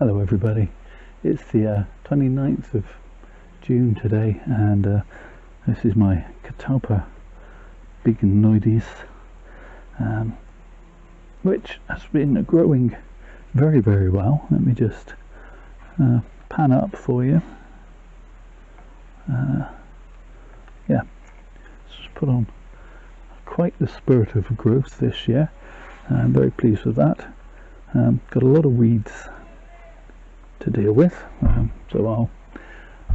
Hello everybody, it's the 29th of June today, and this is my Catalpa bignoides, which has been growing very well. Let me just pan up for you. Yeah, it's put on quite the spurt of growth this year. I'm very pleased with that. Got a lot of weeds to deal with, so I'll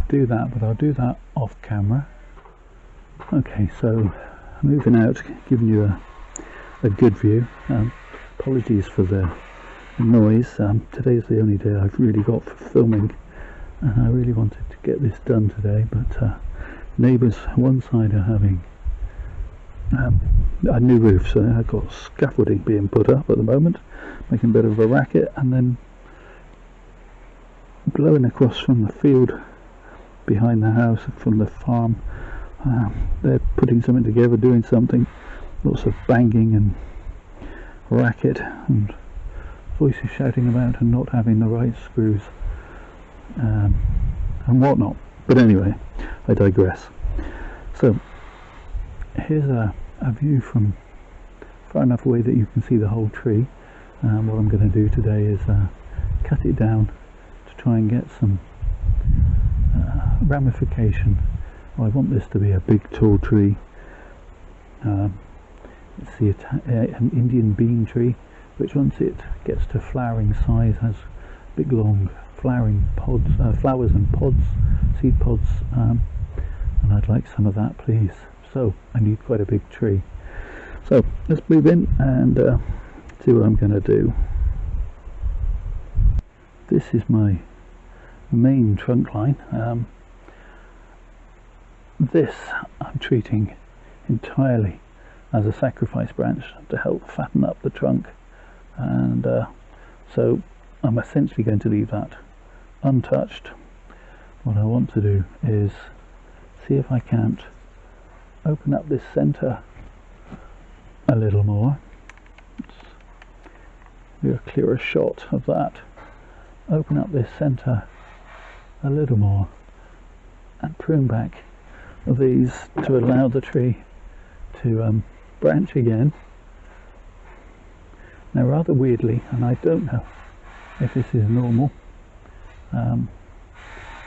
do that, but I'll do that off camera. Okay, so moving out, giving you a good view. Apologies for the noise. Today's the only day I've really got for filming, and I really wanted to get this done today, but neighbours one side are having a new roof, so I've got scaffolding being put up at the moment, making a bit of a racket, and then blowing across from the field behind the house, from the farm. They're putting something together, doing something, lots of banging and racket and voices shouting about and not having the right screws and whatnot. But anyway, I digress. So here's a view from far enough away that you can see the whole tree. What I'm going to do today is cut it down to try and get some ramification. I want this to be a big tall tree. It's an Indian bean tree, which once it gets to flowering size has big long flowering pods, flowers and pods, seed pods, and I'd like some of that, please. So I need quite a big tree. So let's move in and see what I'm going to do. This is my main trunk line. This I'm treating entirely as a sacrifice branch to help fatten up the trunk, and so I'm essentially going to leave that untouched. What I want to do is see if I can't open up this centre a little more. Let's do a clearer shot of that. Open up this centre a little more and prune back these to allow the tree to branch again. Now, rather weirdly, and I don't know if this is normal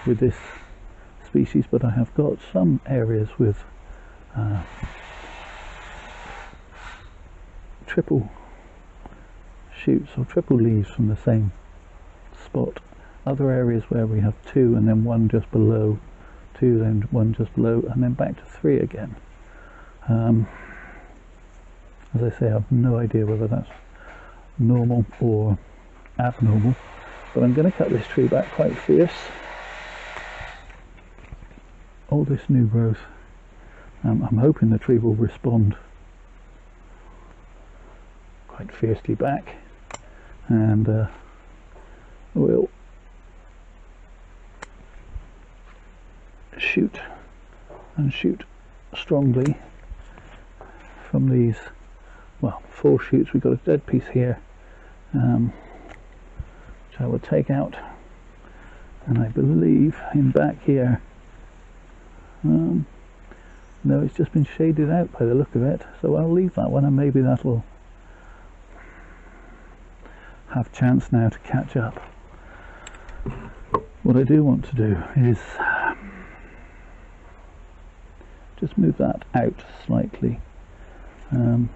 with this species, but I have got some areas with triple shoots or triple leaves from the same spot. Other areas where we have two and then one just below, two then one just below, and then back to three again. As I say, I have no idea whether that's normal or abnormal, but I'm going to cut this tree back quite fierce. All this new growth, I'm hoping the tree will respond quite fiercely back, and will shoot strongly from these, well, 4 shoots. We've got a dead piece here, which I will take out, and I believe in back here, no, it's just been shaded out by the look of it, so I'll leave that one, and maybe that'll have chance now to catch up. What I do want to do is just move that out slightly, and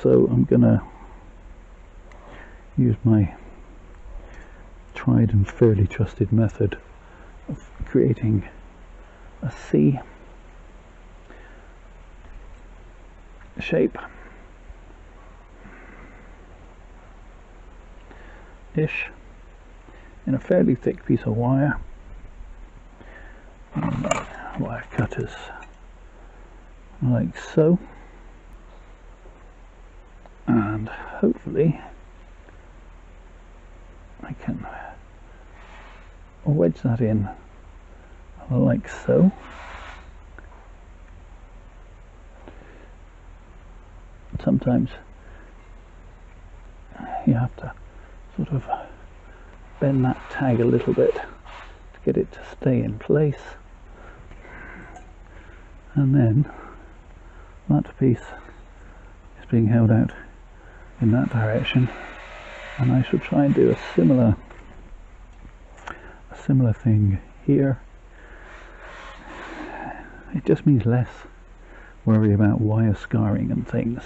so I'm gonna use my tried and fairly trusted method of creating a C shape ish in a fairly thick piece of wire, and wire cutters like so, and hopefully I can wedge that in like so. Sometimes you have to sort of bend that tag a little bit to get it to stay in place, and then that piece is being held out in that direction, and I shall try and do a similar thing here. It just means less worry about wire scarring and things.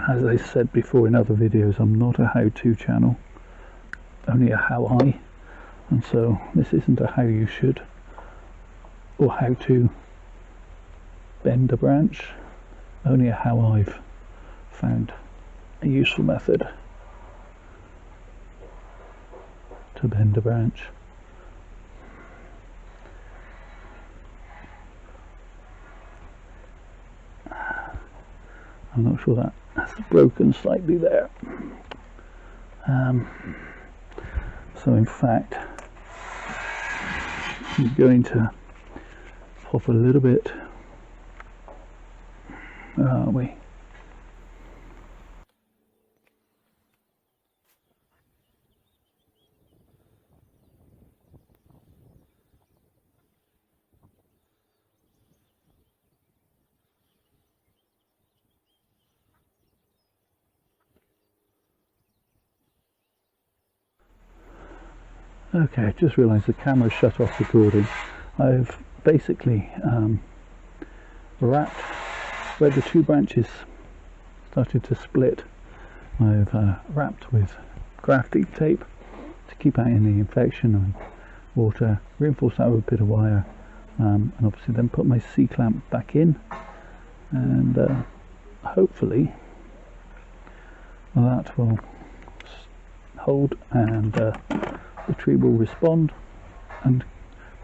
As I said before in other videos, I'm not a how-to channel, only a how-I, and so this isn't a how you should or how to bend a branch, only a how I've found a useful method to bend a branch. I'm not sure that's broken slightly there. So in fact, I'm going to pop a little bit. Where are we? Okay, I just realised the camera shut off recording. I've basically wrapped where the two branches started to split. I've wrapped with grafting tape to keep out any infection and water, reinforced that with a bit of wire, and obviously then put my C-clamp back in, and hopefully that will hold, and the tree will respond and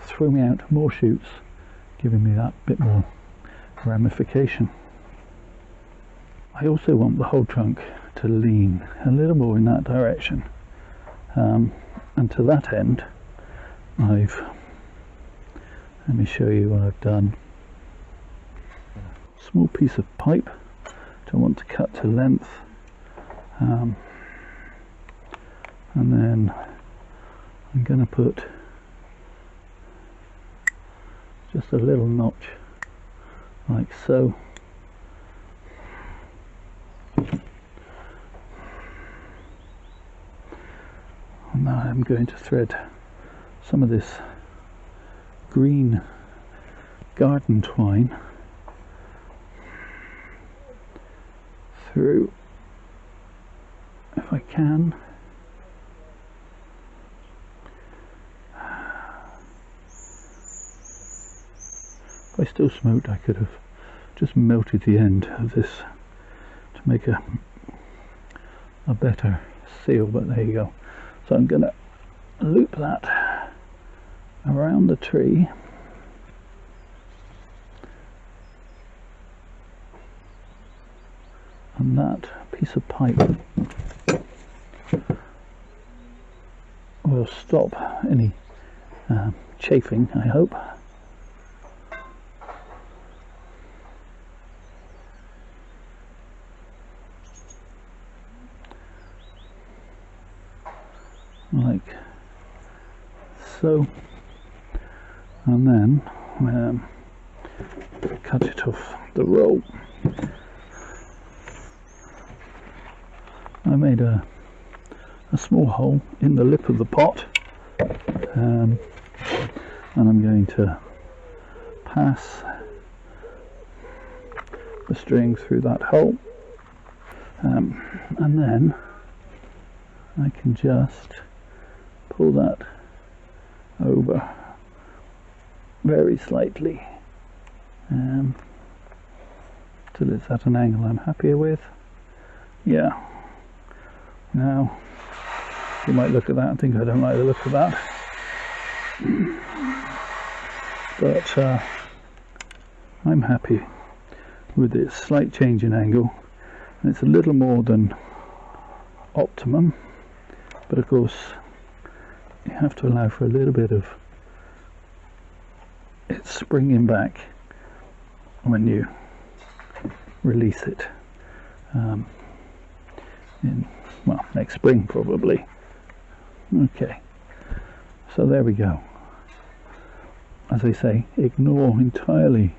throw me out more shoots, giving me that bit more ramification. I also want the whole trunk to lean a little more in that direction, and to that end let me show you what I've done. Small piece of pipe which I want to cut to length, and then I'm going to put just a little notch like so, and now I'm going to thread some of this green garden twine through, if I can. If I still smoked, I could have just melted the end of this to make a better seal, but there you go. So I'm going to loop that around the tree, and that piece of pipe will stop any chafing, I hope. Like so, and then cut it off the roll. I made a small hole in the lip of the pot, and I'm going to pass the string through that hole, and then I can just pull that over very slightly till it's at an angle I'm happier with. Yeah. Now you might look at that and think I don't like the look of that, but I'm happy with this slight change in angle, and it's a little more than optimum, but of course you have to allow for a little bit of it springing back when you release it. in, well, next spring probably. Okay, so there we go. As I say, ignore entirely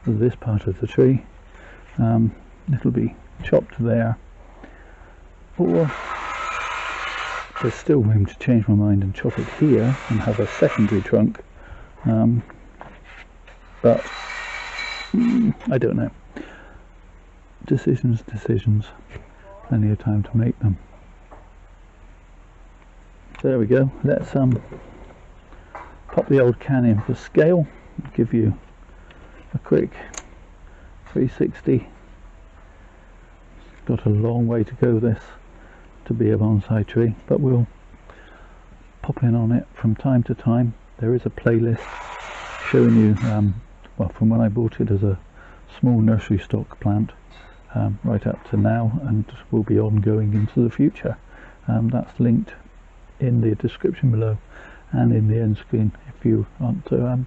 this part of the tree. It'll be chopped there, or there's still room to change my mind and chop it here and have a secondary trunk, but I don't know. Decisions, plenty of time to make them. So there we go. Let's pop the old can in for scale, give you a quick 360. Got a long way to go this to be a bonsai tree, but we'll pop in on it from time to time. There is a playlist showing you, well, from when I bought it as a small nursery stock plant right up to now, and will be ongoing into the future. That's linked in the description below and in the end screen if you want to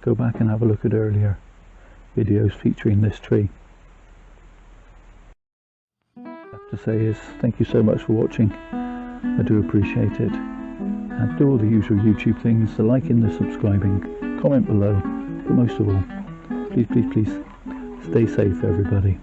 go back and have a look at earlier videos featuring this tree. All I have to say is thank you so much for watching. I do appreciate it, and do all the usual YouTube things, the liking, the subscribing, comment below, but most of all, please stay safe everybody.